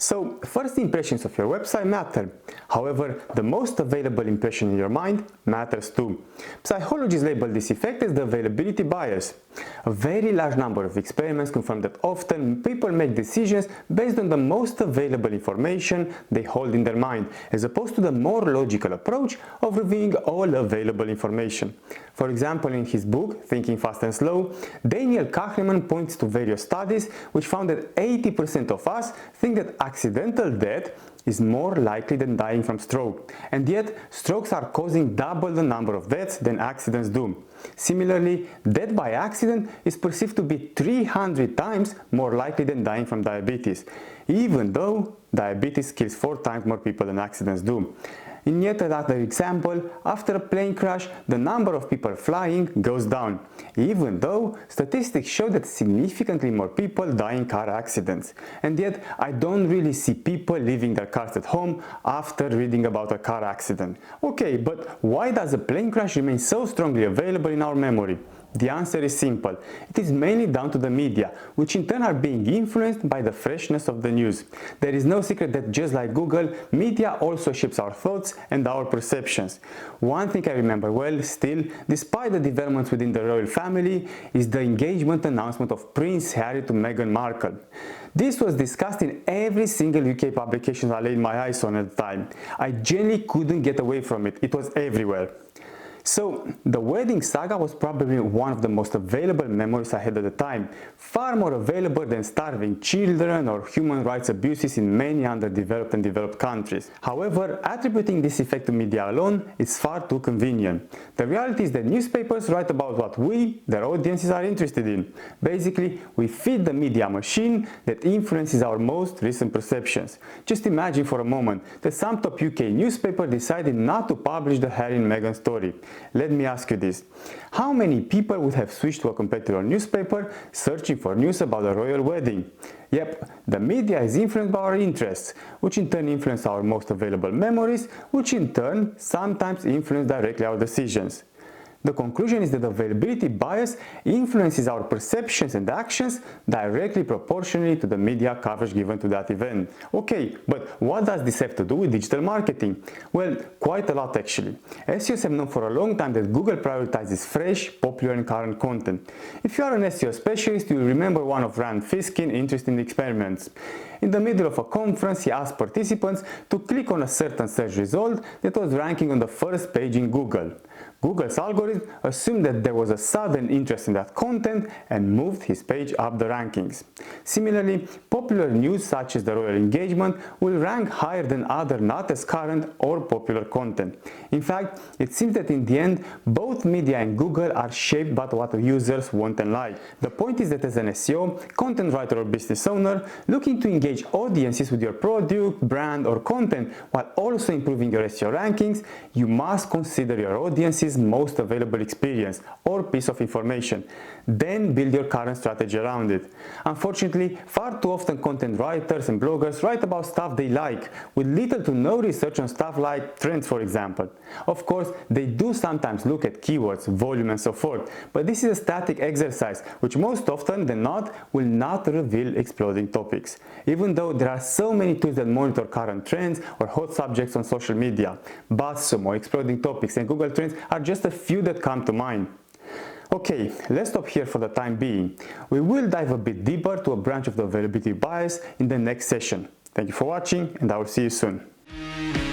So, first impressions of your website matter. However, the most available impression in your mind matters too. Psychologists label this effect as the availability bias. A very large number of experiments confirm that often people make decisions based on the most available information they hold in their mind, as opposed to the more logical approach of reviewing all available information. For example, in his book, Thinking Fast and Slow, Daniel Kahneman points to various studies which found that 80% of us think that accidental death is more likely than dying from stroke, and yet strokes are causing double the number of deaths than accidents do. Similarly, death by accident is perceived to be 300 times more likely than dying from diabetes, even though diabetes kills 4 times more people than accidents do. In yet another example, after a plane crash, the number of people flying goes down, even though statistics show that significantly more people die in car accidents. And yet, I don't really see people leaving their cars at home after reading about a car accident. Okay, but why does a plane crash remain so strongly available in our memory? The answer is simple. It is mainly down to the media, which in turn are being influenced by the freshness of the news. There is no secret that just like Google, media also shapes our thoughts and our perceptions. One thing I remember well still, despite the developments within the royal family, is the engagement announcement of Prince Harry to Meghan Markle. This was discussed in every single UK publication I laid my eyes on at the time. I genuinely couldn't get away from it. It was everywhere. So, the wedding saga was probably one of the most available memories I had at the time, far more available than starving children or human rights abuses in many underdeveloped and developed countries. However, attributing this effect to media alone is far too convenient. The reality is that newspapers write about what we, their audiences, are interested in. Basically, we feed the media machine that influences our most recent perceptions. Just imagine for a moment that some top UK newspaper decided not to publish the Harry and Meghan story. Let me ask you this. How many people would have switched to a competitor newspaper searching for news about a royal wedding? Yep, the media is influenced by our interests, which in turn influence our most available memories, which in turn sometimes influence directly our decisions. The conclusion is that availability bias influences our perceptions and actions directly proportionally to the media coverage given to that event. Okay, but what does this have to do with digital marketing? Well, quite a lot actually. SEOs have known for a long time that Google prioritizes fresh, popular and current content. If you are an SEO specialist, you will remember one of Rand Fishkin's interesting experiments. In the middle of a conference, he asked participants to click on a certain search result that was ranking on the first page in Google. Google's algorithm assumed that there was a sudden interest in that content and moved his page up the rankings. Similarly, popular news such as the royal engagement will rank higher than other not as current or popular content. In fact, it seems that in the end, both media and Google are shaped by what users want and like. The point is that as an SEO, content writer or business owner, looking to engage audiences with your product, brand or content while also improving your SEO rankings, you must consider your audience's most available experience or piece of information. Then build your current strategy around it. Unfortunately, far too often content writers and bloggers write about stuff they like, with little to no research on stuff like trends, for example. Of course, they do sometimes look at keywords, volume and so forth, but this is a static exercise, which most often than not will not reveal exploding topics. Even though there are so many tools that monitor current trends or hot subjects on social media, BuzzSumo, exploding topics and Google Trends are just a few that come to mind. Okay, let's stop here for the time being. We will dive a bit deeper to a branch of the availability bias in the next session. Thank you for watching and I will see you soon.